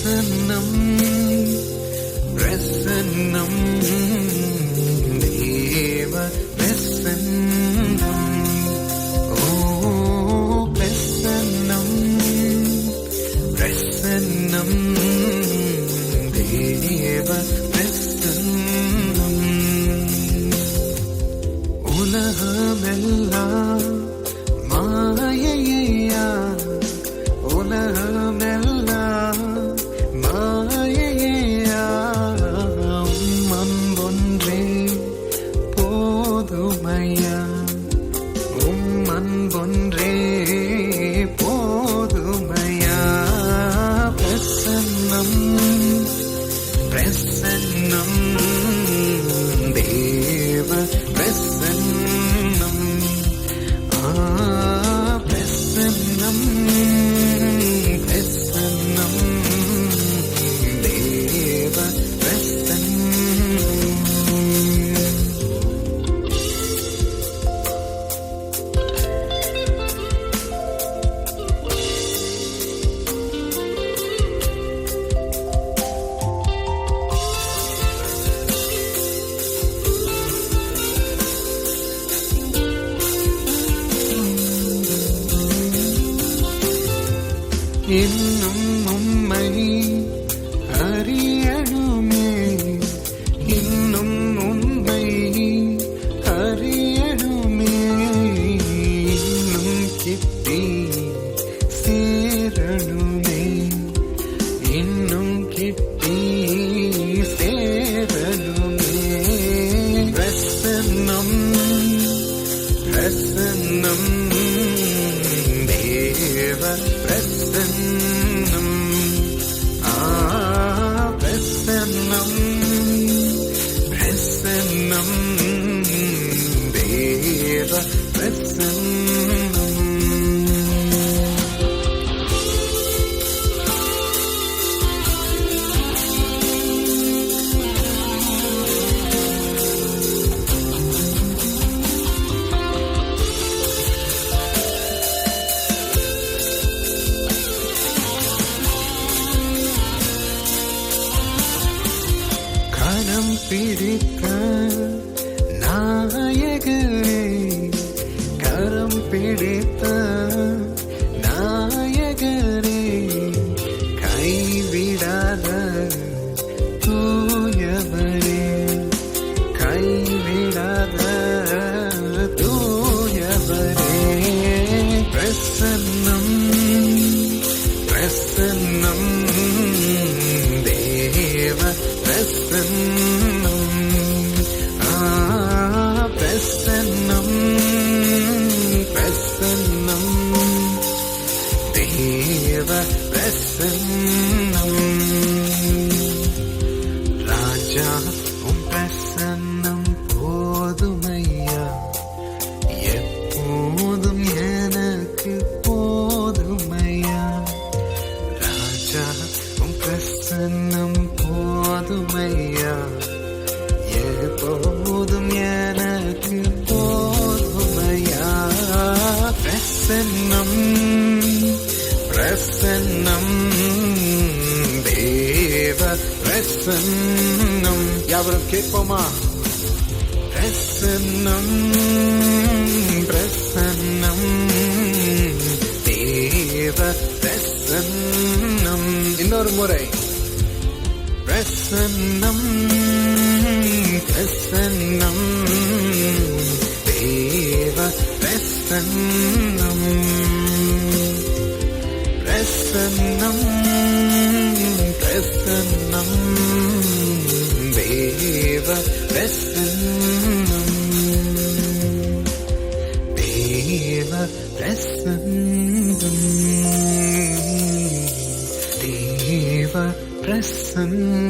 பிரசன்னம் பிரசன்னம் தேவ பிரசன்னம். ஓ பிரசன்னம் பிரசன்னம் தேவ பிரசன்னம். உலகமெல்லாம் மாயையா, உலகமெல்லாம் மாயையா, அன்பொன்றே போதுமையா, அன்பொன்றே போதுமையா. பிரசன்னம் பிரசன்னம் தேவ பிரசன்னம். பிரசன்னம் பிரசன்னம் தேவ பிரசன்னம். இன்னும் உம்மை அறியணுமே, இன்னும் உம்மை அறியணுமே, இன்னும் கிட்டி சேரணுமே, இன்னும் கிட்டி சேரணுமே. பிரசன்னம் பிரசன்னம் தேவ பிரசன்னம். பிரசன்னம் பிரசன்னம் தேவ பிரசன்னம். கரம் பிடித்த நாயகரே, கரம் பிடித்த நாயகரே, கைவிடாத தூயவரே, கைவிடாத தூயவரே. பிரசன்னம் பிரசன்னம் தேவ பிரசன்னம். பிரசன்னம் பிரசன்னம் தேவ பிரசன்னம். ராஜா உம் பிரசன்னம் போதுமையா, எப்போதும் எனக்கு போதுமையா. ராஜா உம் பிரசன்னம் போதுமையா, எப்போதும் எனக்கு போதுமையா. பிரசன்னம் பிரசன்னம் தேவ பிரசன்னம். யாவரும் கேட்போமா? பிரசன்னம் பிரசன்னம் தேவ பிரசன்னம். இன்னொரு முறை. பிரசன்னம் பிரசன்னம் தேவ பிரசன்னம். பிரசன்னம் பிரசன்னம் தேவ பிரசன்னம். தேவ பிரசன்னம் தேவ பிரசன்னம்.